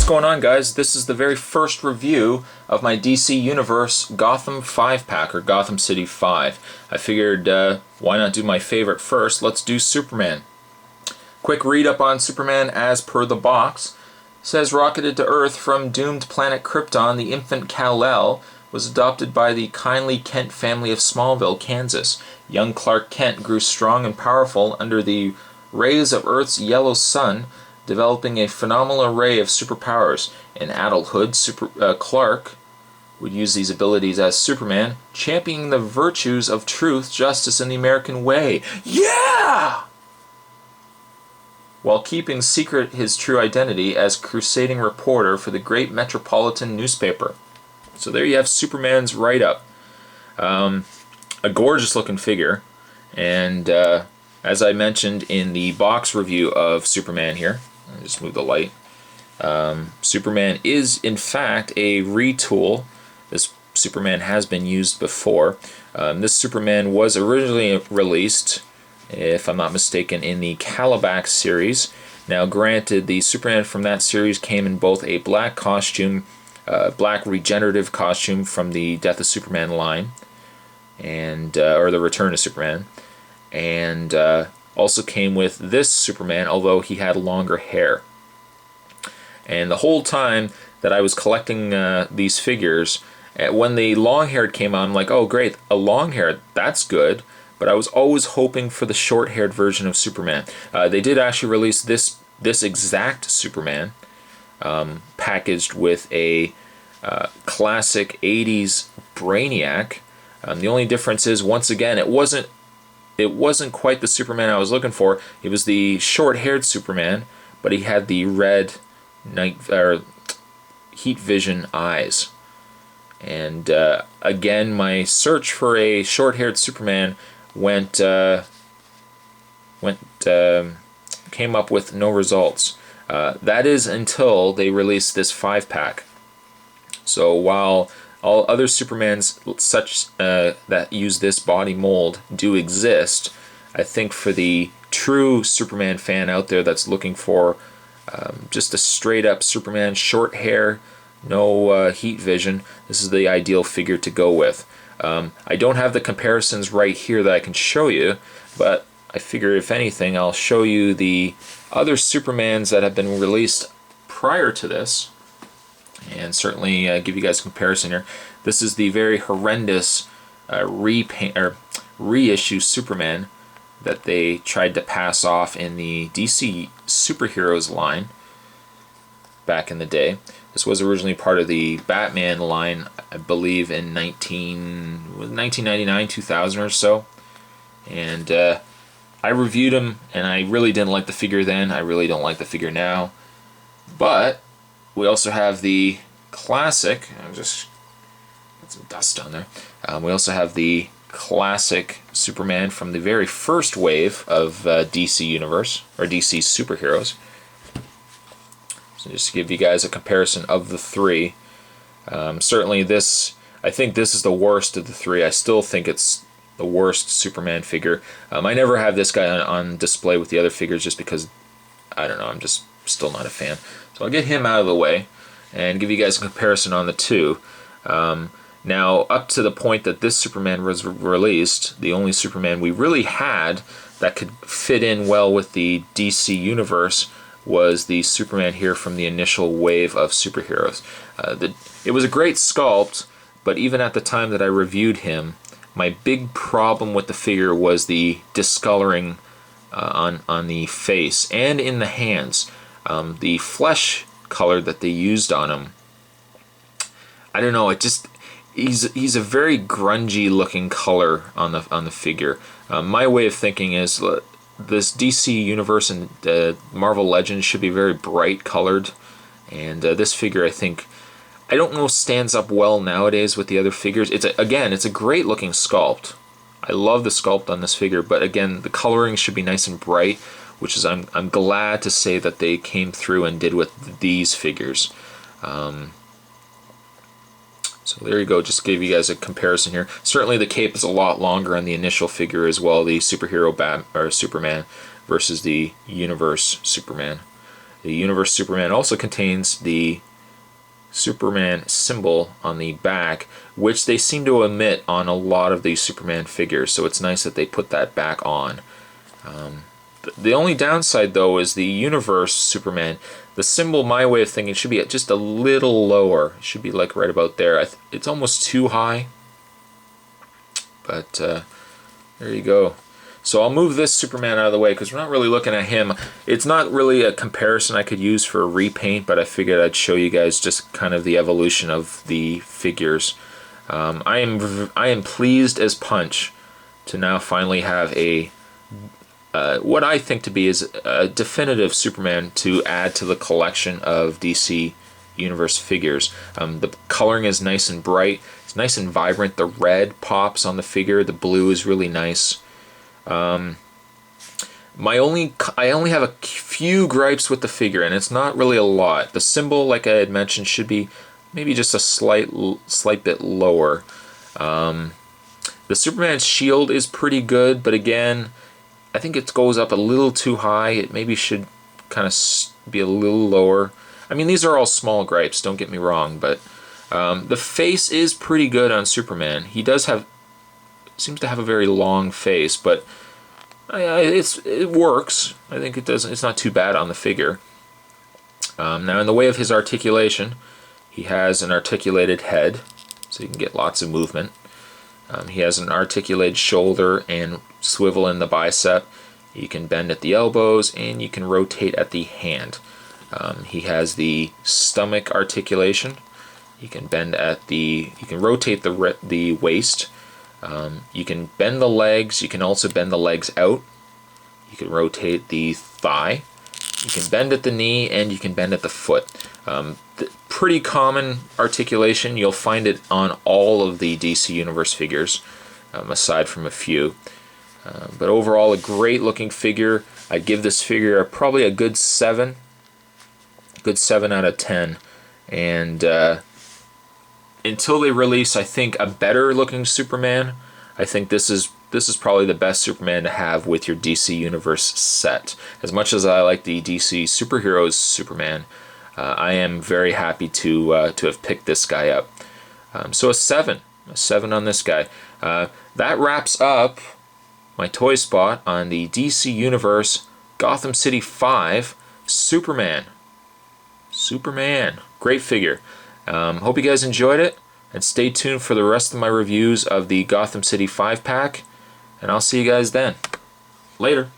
going on, guys? This is the very first review of my DC Universe Gotham 5-pack, or Gotham City 5. I figured, why not do my favorite first? Let's do Superman. Quick read up on Superman as per the box. Says, rocketed to Earth from doomed planet Krypton, the infant Kal-El was adopted by the kindly Kent family of Smallville, Kansas. Young Clark Kent grew strong and powerful under the rays of Earth's yellow sun, developing a phenomenal array of superpowers. In adulthood, Clark would use these abilities as Superman, championing the virtues of truth, justice, and the American way. Yeah! While keeping secret his true identity as crusading reporter for the great metropolitan newspaper. So there you have Superman's write-up. A gorgeous looking figure, and as I mentioned in the box review of Superman here, I'll just move the light. Superman is in fact a retool. This Superman has been used before. This Superman was originally released, if I'm not mistaken, in the Calabac series. Now granted, the Superman from that series came in both a black costume, black regenerative costume from the Death of Superman line, and or the Return of Superman, and also came with this Superman, although he had longer hair. And the whole time that I was collecting these figures, when the long-haired came out, I'm like, oh great, a long-haired, that's good. But I was always hoping for the short-haired version of Superman. They did actually release this exact Superman, packaged with a classic 80s Brainiac. The only difference is, once again, it wasn't quite the Superman I was looking for. It was the short-haired Superman, but he had the red heat vision eyes. And again, my search for a short-haired Superman came up with no results. That is until they released this 5-pack. So while all other Supermans such that use this body mold do exist, I think for the true Superman fan out there that's looking for just a straight up Superman, short hair, no heat vision, this is the ideal figure to go with. I don't have the comparisons right here that I can show you, but I figure if anything I'll show you the other Supermans that have been released prior to this, and certainly give you guys a comparison here. This is the very horrendous reissue Superman that they tried to pass off in the DC Superheroes line back in the day. This was originally part of the Batman line, I believe, in 1999, 2000 or so. And I reviewed him, and I really didn't like the figure then. I really don't like the figure now. But we also have the classic. I'll just get some dust on there. We also have the classic Superman from the very first wave of DC Universe, or DC Superheroes. So just to give you guys a comparison of the three. Certainly this, I think this is the worst of the three. I still think it's the worst Superman figure. I never have this guy on display with the other figures just because, I don't know, I'm just still not a fan. So I'll get him out of the way and give you guys a comparison on the two. Now, up to the point that this Superman was released, the only Superman we really had that could fit in well with the DC Universe was the Superman here from the initial wave of superheroes. It was a great sculpt, but even at the time that I reviewed him, my big problem with the figure was the discoloring on the face and in the hands. The flesh color that they used on him, I don't know, it just, he's a very grungy looking color on the figure. My way of thinking is, this DC Universe and Marvel Legends should be very bright colored, and this figure, I think, I don't know, stands up well nowadays with the other figures. It's a great looking sculpt. I love the sculpt on this figure, but again, the coloring should be nice and bright, which is I'm glad to say that they came through and did with these figures. So there you go, just to give you guys a comparison here. Certainly the cape is a lot longer on the initial figure as well, the superhero Superman versus the Universe Superman. The Universe Superman also contains the Superman symbol on the back, which they seem to omit on a lot of these Superman figures, so it's nice that they put that back on. The only downside, though, is the Universe Superman. The symbol, my way of thinking, should be just a little lower. It should be like right about there. It's almost too high, but there you go. So I'll move this Superman out of the way because we're not really looking at him. It's not really a comparison I could use for a repaint, but I figured I'd show you guys just kind of the evolution of the figures. I am pleased as punch to now finally have a what I think to be is a definitive Superman to add to the collection of DC Universe figures. The coloring is nice and bright. It's nice and vibrant. The red pops on the figure. The blue is really nice. I only have a few gripes with the figure, and it's not really a lot. The symbol, like I had mentioned, should be maybe just a slight bit lower. The Superman's shield is pretty good, but again, I think it goes up a little too high. It maybe should kind of be a little lower. I mean, these are all small gripes, don't get me wrong, but the face is pretty good on Superman. He seems to have a very long face, but it works. I think it's not too bad on the figure. Now, in the way of his articulation, he has an articulated head, so you can get lots of movement. He has an articulated shoulder and swivel in the bicep. You can bend at the elbows, and you can rotate at the hand. He has the stomach articulation. You can rotate the waist. You can bend the legs. You can also bend the legs out. You can rotate the thigh. You can bend at the knee, and you can bend at the foot. Pretty common articulation. You'll find it on all of the DC Universe figures, aside from a few. But overall, a great looking figure. I'd give this figure probably a good 7. Good 7 out of 10. And until they release, I think, a better looking Superman, I think this is probably the best Superman to have with your DC Universe set. As much as I like the DC Superheroes Superman, I am very happy to have picked this guy up. So a 7 on this guy. That wraps up my toy spot on the DC Universe Gotham City 5 Superman. Great figure. Hope you guys enjoyed it, and stay tuned for the rest of my reviews of the Gotham City 5-pack, and I'll see you guys then. Later.